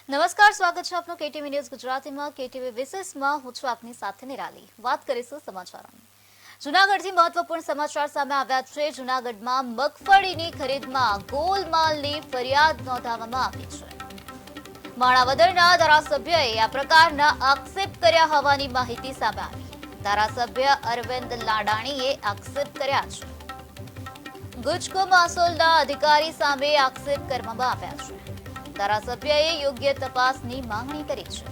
નમસ્કાર, સ્વાગત છે આપનું કેટીવી ન્યૂઝ ગુજરાતીમાં. કેટીવી વિશેષમાં હું છું આપની સાથે નિરાલી. વાત કરીશું સમાચારોની. જૂનાગઢથી મહત્વપૂર્ણ સમાચાર સામે આવ્યા છે. જૂનાગઢમાં મગફળીની ખરીદમાં ગોલમાલની ફરિયાદ નોંધાવવામાં આવી છે. માણાવદરના ધારાસભ્યએ આ પ્રકારના આક્ષેપ કર્યા હોવાની માહિતી સામે આવી. ધારાસભ્ય અરવિંદ લાડાણીએ આક્ષેપ કર્યા છે. ગુજકો મહેસૂલના અધિકારી સામે આક્ષેપ કરવામાં આવ્યા છે. ધારાસભ્યએ યોગ્ય તપાસની માંગણી કરી છે.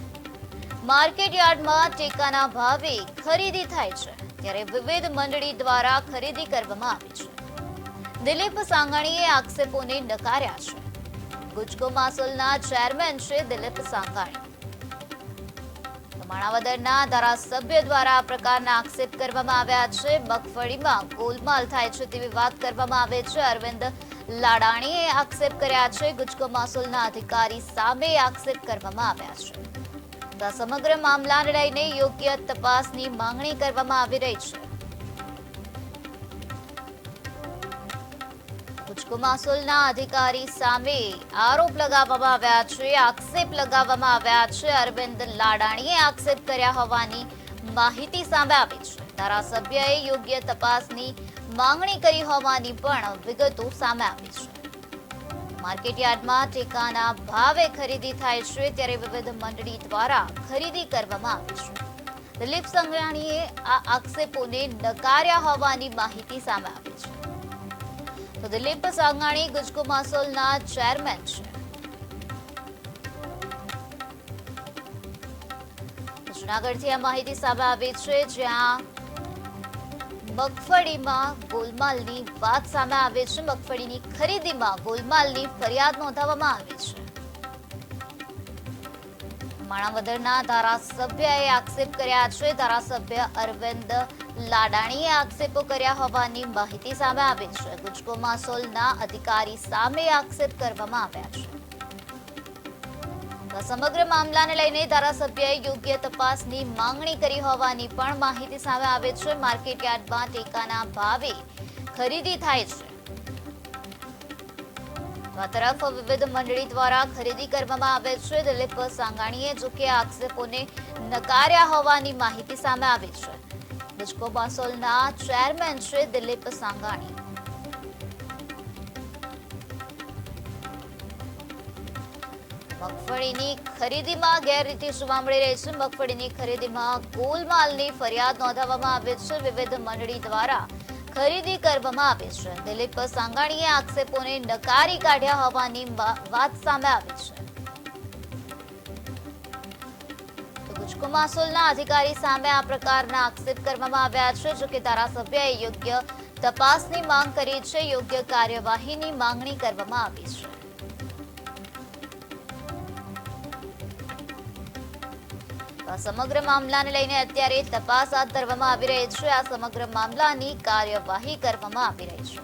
માર્કેટ યાર્ડમાં ટેકાના ભાવે ખરીદી થાય છે, ત્યારે વિવિધ મંડળી દ્વારા ખરીદી કરવામાં આવી છે. દિલીપ સાંગાણીએ આક્ષેપોને નકાર્યા છે. ગુજકો મહેસૂલના ચેરમેન છે દિલીપ સાંગાણી. માણાવદરના ધારાસભ્ય દ્વારા આ પ્રકારના આક્ષેપ કરવામાં આવ્યા છે. મગફળીમાં ગોલમાલ થાય છે તેવી વાત કરવામાં આવે છે. અરવિંદ લાડાણીએ આક્ષેપ કર્યા છે. ગુજકો મહેસૂલના અધિકારી સામે આક્ષેપ કરવામાં આવ્યા છે. સમગ્ર મામલાને લઈને યોગ્ય તપાસની માંગણી કરવામાં આવી રહી છે. ગુજકો મહેસૂલના અધિકારી સામે આરોપ લગાવવામાં આવ્યા છે, આક્ષેપ લગાવવામાં આવ્યા છે. અરવિંદ લાડાણીએ આક્ષેપ કર્યા હોવાની માહિતી સામે આવી છે. ધારાસભ્યએ યોગ્ય તપાસની માંગણી કરી હોવાની પણ વિગતો સામે આવી છે. માર્કેટ યાર્ડમાં ટેકાના ભાવે ખરીદી થાય છે, ત્યારે વિવિધ મંડળી દ્વારા ખરીદી કરવામાં આવી છે. દિલીપ સંઘાણીએ આ આક્ષેપોને નકાર્યા હોવાની માહિતી સામે આવી છે. તો દિલીપ સાંગાણી ગુજકો મહેસૂલના ચેરમેન છે. જૂનાગઢથી આ માહિતી સામે આવી છે, જ્યાં મગફળીમાં ગોલમાલની વાત સામે આવે છે. મગફળીની ખરીદીમાં ગોલમાલની ફરિયાદ નોંધાવવામાં આવી છે. માણાવદરના ધારાસભ્યએ આક્ષેપ કર્યા છે. ધારાસભ્ય અરવિંદ લાડાણીએ આક્ષેપો કર્યા હોવાની માહિતી સામે આવી છે. ગુજકો મહેસૂલના અધિકારી સામે આક્ષેપ કરવામાં આવ્યા છે. સમગ્ર મામલાને લઈને ધારાસભ્યએ યોગ્ય તપાસની માંગણી કરી હોવાની પણ માહિતી સામે આવે છે. માર્કેટ યાર્ડમાં ટેકાના ભાવે ખરીદી થાય છે. આ તરફ વિવિધ મંડળી દ્વારા ખરીદી કરવામાં આવે છે. દિલીપ સાંગાણીએ જોકે આક્ષેપોને નકાર્યા હોવાની માહિતી સામે આવી છે. ગુજકો મહેસૂલના ચેરમેન છે દિલીપ સાંગાણી. મગફળીની ખરીદીમાં ગેરરીતિ જોવા મળી રહી છે. મગફળીની ખરીદીમાં ગોલમાલની ફરિયાદ નોંધાવવામાં આવી છે. વિવિધ મંડળી દ્વારા ખરીદી કરવામાં આવી છે. દિલીપ સાંગાણીએ આક્ષેપોને નકારી કાઢ્યા હોવાની વાત સામે આવી છે. ગુજકો મહેસૂલના અધિકારી સામે આ પ્રકારના આક્ષેપ કરવામાં આવ્યા છે. જોકે ધારાસભ્યએ યોગ્ય તપાસની માંગ કરી છે. યોગ્ય કાર્યવાહીની માંગણી કરવામાં આવી છે. સમગ્ર મામલાને લઈને અત્યારે તપાસ હાથ ધરવામાં આવી રહી છે. આ સમગ્ર મામલાની કાર્યવાહી કરવામાં આવી રહી છે.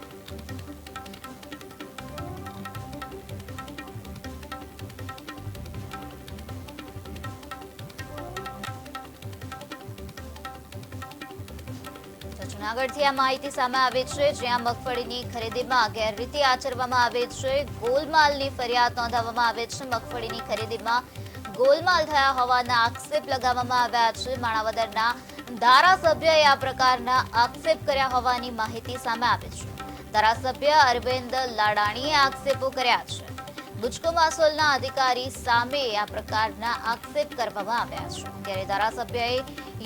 જૂનાગઢથી આ માહિતી સામે આવી છે, જ્યાં મગફળીની ખરીદીમાં ગેરરીતિ આચરવામાં આવે છે. ગોલમાલની ફરિયાદ નોંધાવવામાં આવે છે. મગફળીની ખરીદીમાં ગોલમાલ થયા હોવાના આક્ષેપ લગાવવામાં આવ્યા છે. માણાવદરના ધારાસભ્યએ આ પ્રકારના આક્ષેપ કર્યા હોવાની માહિતી સામે આવી છે. ધારાસભ્ય અરવિંદ લાડાણીએ આક્ષેપો કર્યા છે. ગુજકો મહેસૂલના અધિકારી સામે આ પ્રકારના આક્ષેપ કરવામાં આવ્યા છે, ત્યારે ધારાસભ્યએ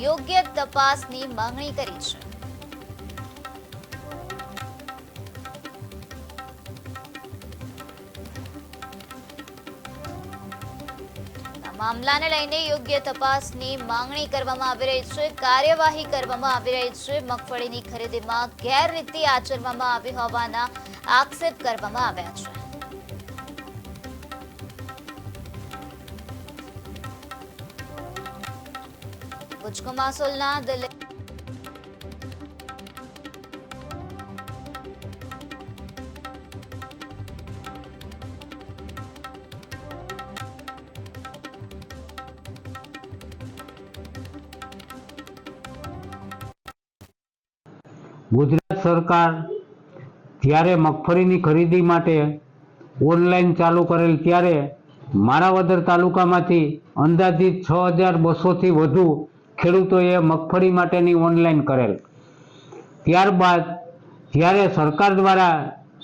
યોગ્ય તપાસની માંગણી કરી છે. મામલાને લઈને યોગ્ય તપાસની માંગણી કરવામાં આવી રહી છે. કાર્યવાહી કરવામાં આવી રહી છે. મગફળીની ખરીદીમાં ગેરરીતિ આચરવામાં આવી હોવાના આક્ષેપ કરવામાં આવ્યા છે. ગુજકો મહેસૂલના દિલીપ ગુજરાત સરકાર જ્યારે મગફળીની ખરીદી માટે ઓનલાઈન ચાલુ કરેલ ત્યારે માણાવદર તાલુકામાંથી અંદાજિત 6,200થી વધુ ખેડૂતોએ મગફળી માટેની ઓનલાઈન કરેલ. ત્યારબાદ જ્યારે સરકાર દ્વારા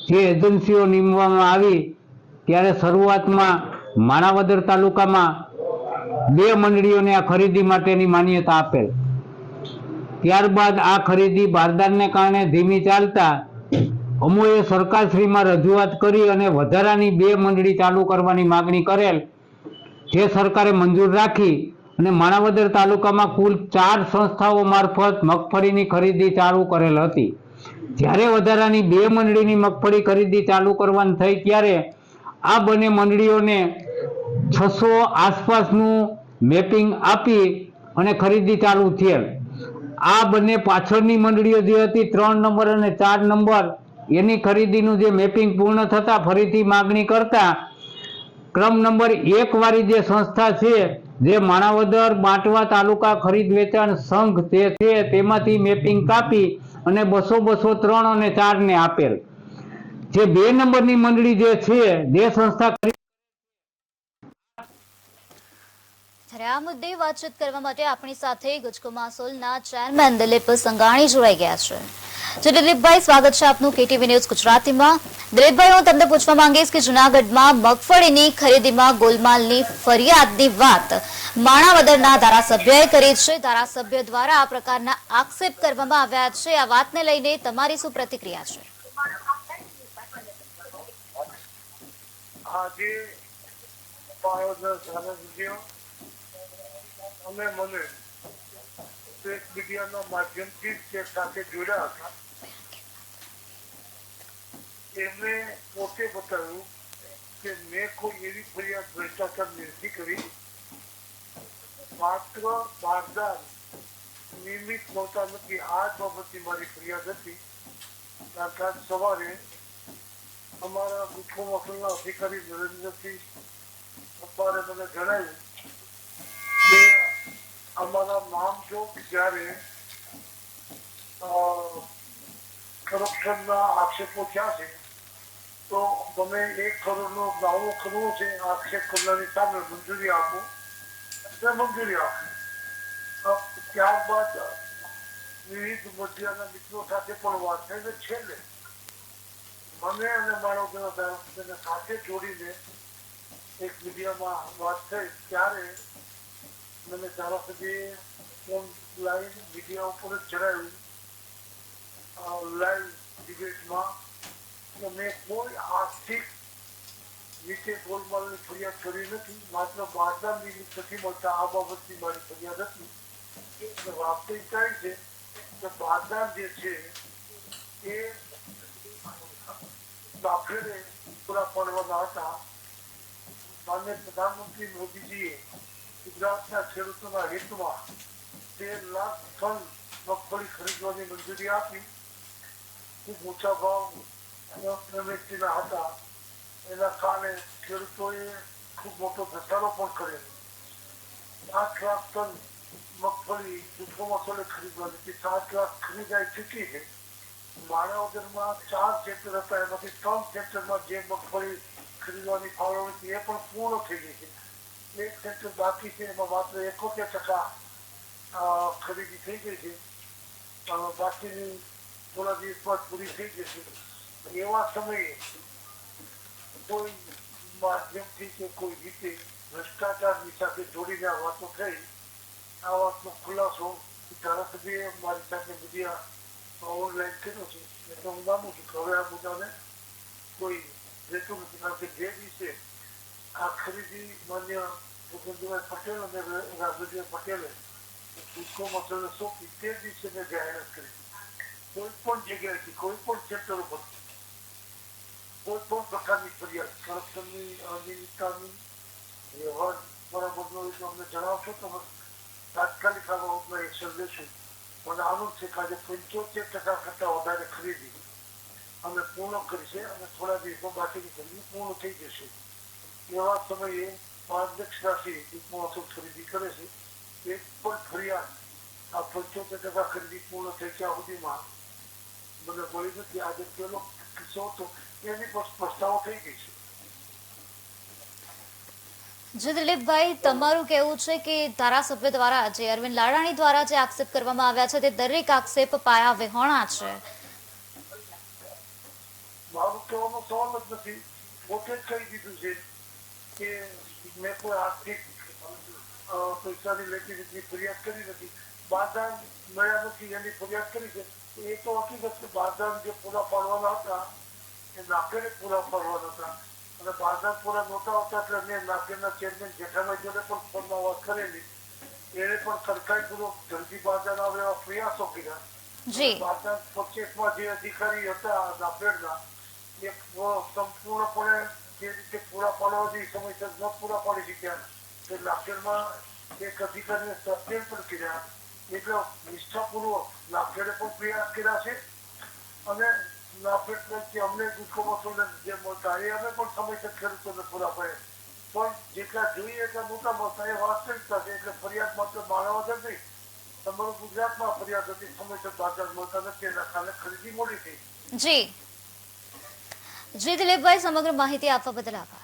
જે એજન્સીઓ નીમવામાં આવી ત્યારે શરૂઆતમાં માણાવદર તાલુકામાં 2 મંડળીઓને આ ખરીદી માટેની માન્યતા આપેલ. ત્યારબાદ આ ખરીદી બારદાનને કારણે ધીમી ચાલતા અમોએ સરકારશ્રીમાં રજૂઆત કરી અને વધારાની 2 મંડળી ચાલુ કરવાની માગણી કરેલ, જે સરકારે મંજૂર રાખી અને માણાવદર તાલુકામાં કુલ 4 સંસ્થાઓ મારફત મગફળીની ખરીદી ચાલુ કરેલ હતી. જ્યારે વધારાની 2 મંડળીની મગફળી ખરીદી ચાલુ કરવાની થઈ ત્યારે આ બંને મંડળીઓને 600 આસપાસનું મેપિંગ આપી અને ખરીદી ચાલુ થયેલ. આ બંને પાછળની મંડળીઓ જે હતી 3 નંબર અને 4 નંબર એની ખરીદીનું જે મેપિંગ પૂર્ણ થતા ફરીથી માગણી કરતા ક્રમ નંબર 1 વાળી જે સંસ્થા છે, જે માણાવદર બાંટવા તાલુકા ખરીદ વેચાણ સંઘ તે છે, તેમાંથી મેપિંગ કાપી અને 200, 3 અને 4 ને આપેલ. જે 2 નંબરની મંડળી જે છે જે સંસ્થા ત્યારે આ મુદ્દે વાતચીત કરવા માટે આપણી સાથે ગુજકોમાસોલના ચેરમેન દિલીપ સંઘાણી જોડાઈ ગયા છે. જે દિલીપભાઈ, સ્વાગત છે આપનું કેટીવી ન્યૂઝ ગુજરાતીમાં. દિલીપભાઈ, હું તમને પૂછવા માંગીશ કે જૂનાગઢમાં મગફળીની ખરીદીમાં ગોલમાલની ફરિયાદની વાત માણાવદરના ધારાસભ્યએ કરી છે. ધારાસભ્ય દ્વારા આ પ્રકારના આક્ષેપ કરવામાં આવ્યા છે. આ વાતને લઈને તમારી શું પ્રતિક્રિયા છે? આજે ધારાસભ્ય અને મને પ્રેસ મીડિયાના માધ્યમથી તે સાથે જોડ્યા હતા. એમને પોતે બતાવ્યું કે મેં કોઈ એવી ફરિયાદ ભ્રષ્ટાચારની નથી કરી. માત્ર બારદાન નિયમિત નહોતા નથી આ જ બાબતની મારી ફરિયાદ હતી. ત્યારબાદ સવારે અમારા ગુજકોમાસોલના અધિકારી નરેન્દ્રસિંહ પપ્પાએ મને જણાવ્યું કે અમારા નામ જો જ્યારે કરપ્શનના આક્ષેપો થયા છે તો તમે 1 કરોડનો દાવો કરવો છે આક્ષેપ કરનારની સામે મંજૂરી આપો. મંજૂરી આપો. ત્યારબાદ વિવિધ મીડિયાના મિત્રો સાથે પણ વાત થઈ. છેલ્લે મને અને માનવતાના ધારાસભ્યને સાથે જોડીને એક મીડિયામાં વાત થઈ ત્યારે મને ધારાસભ્યએ ફોન લાઈન મીડિયા ઉપર જ જણાવ્યું લાઈવ ડિબેટમાં કે મેં કોઈ આર્થિક રીતે ગોલમાલની ફરિયાદ કરી નથી. માત્ર બારદાનની નથી મળતા આ બાબતની મારી ફરિયાદ હતી. વાસ્તવિકતા છે કે બારદાન જે છે એ દાખલે પૂરા પાડવાના હતા. માન્ય પ્રધાનમંત્રી મોદીજીએ ગુજરાતના ખેડૂતોના હિતમાં 13 લાખ ટન મગફળી ખરીદવાની મંજૂરી આપી. ખૂબ ઊંચા ભાવ એમએસપીના હતા. એના કારણે ખેડૂતોએ ખૂબ મોટો ઘટાડો પણ કરેલો. 8 લાખ ટન મગફળી ગુજકોમાસોલે ખરીદવાની હતી. 7 લાખ ખરીદાઈ ચૂકી છે. માણાવદરમાં 4 સેક્ટર હતા, એમાંથી 3 સેક્ટરમાં જે મગફળી ખરીદવાની ફાળવણી હતી એ પણ પૂર્ણ થઈ ગઈ છે. 1 સેક્ટર બાકી છે, એમાં માત્ર 71% ખરીદી થઈ ગઈ છે. બાકીની થોડા દિવસમાં પૂરી થઈ જશે. એવા સમયે કોઈ માધ્યમથી કે કોઈ રીતે ભ્રષ્ટાચારની સાથે જોડીને આ વાતો થઈ. આ વાતનો ખુલાસો ધારાસભ્યએ મારી સાથે મીડિયા ઓનલાઈન કર્યો છે. એટલે હું માનું છું કે હવે આ મુદ્દાને કોઈ રહેતું નથી. કારણ કે જે દિવસે આ ખરીદી માન્ય ભૂપેન્દ્રભાઈ પટેલ અને રાજુભાઈ પટેલે ગુજકોમાસોલને સોંપી તે દિવસે મેં જાહેરાત કરી. કોઈ પણ જગ્યાએથી કોઈ પણ સેક્ટર ઉપર કોઈ પણ પ્રકારની ફરિયાદ કરપ્શનની અનિયમિતતાની વ્યવહાર બરાબર ન હોય તો અમને જણાવશો તો તાત્કાલિક આ બાબતમાં એક્શન લેશું. મને આનંદ છે કે આજે 75% કરતાં વધારે ખરીદી અમે પૂર્ણ કરી છે અને થોડા દિવસમાં બાકીની ખરીદી પૂર્ણ થઈ જશે. એવા સમયે પારદર્શક રાશિ ગુજકોમાસોલ ખરીદી કરે છે. એક પણ ફરિયાદ આ 75% ખરીદી પૂર્ણ થઈ ત્યાં સુધીમાં મને મળી નથી. આજે પેલો કિસ્સો હતો એની પર પસ્તાવો થઈ ગઈ છે. જી દિલીપભાઈ, તમારું કહેવું છે કે ધારાસભ્ય દ્વારા જે અરવિંદ લાડાણી દ્વારા જે આક્ષેપ કરવામાં આવ્યા છે તે દરેક આક્ષેપ પાયા વિહોણા છે. મારું કહેવાનો સવાલ જ નથી. પોતે જ કહી દીધું છે કે મેં કોઈ આર્થિક પૈસાની લેતી રીતની ફરિયાદ કરી નથી. બારદાન મળ્યા નથી એની ફરિયાદ કરી છે. એ તો હકીકત કે બારદાન જે પૂરા પાડવાના હતા એ નાકેડે પૂરા પાડવાના હતા અને બારદાન પૂરા નહોતા હોતા એટલે મેં નાકેડના ચેરમેન જેઠાભાઈ જોડે પણ ફોનમાં વાત કરેલી. એને પણ સરકારીપૂર્વક જલ્દી બારદાન આવે એવા પ્રયાસો કર્યા. જી બારદાન પર્ચેસમાં જે અધિકારી હતા નાફેડના એ સંપૂર્ણપણે જે રીતે પૂરા પાડવાની સમયસર ન પૂરા પાડી શક્યા તો નાફેડમાં એક અધિકારીને સસ્પેન્ડ પણ કર્યા. એટલે નિષ્ઠાપૂર્વક નાફેડે પણ પ્રયાસ કર્યા છે અને નાફેડ તરફથી અમને ગુસ્સો મસૂલને જે મળતા એ અમે પણ સમયસર ખેડૂતોને પૂરા પાડે. પણ જેટલા જોઈએ એટલા મોટા મળતા એ વાસ્તવિકતા છે. એટલે ફરિયાદ માત્ર માનવત નથી, તમારું ગુજરાતમાં ફરિયાદ હતી સમયસર બાજાર મળતા નથી એના કારણે ખરીદી મોડી થઈ. જી જી દિલીપભાઈ, સમગ્ર માહિતી આપવા બદલ આભાર.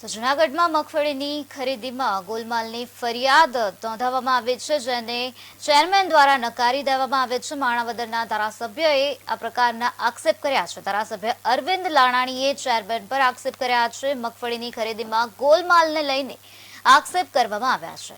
તો જૂનાગઢમાં મગફળીની ખરીદીમાં ગોલમાલની ફરિયાદ નોંધાવવામાં આવી છે, જેને ચેરમેન દ્વારા નકારી દેવામાં આવે છે. માણાવદરના ધારાસભ્યએ આ પ્રકારના આક્ષેપ કર્યા છે. ધારાસભ્ય અરવિંદ લાડાણીએ ચેરમેન પર આક્ષેપ કર્યા છે. મગફળીની ખરીદીમાં ગોલમાલને લઈને આક્ષેપ કરવામાં આવ્યા છે.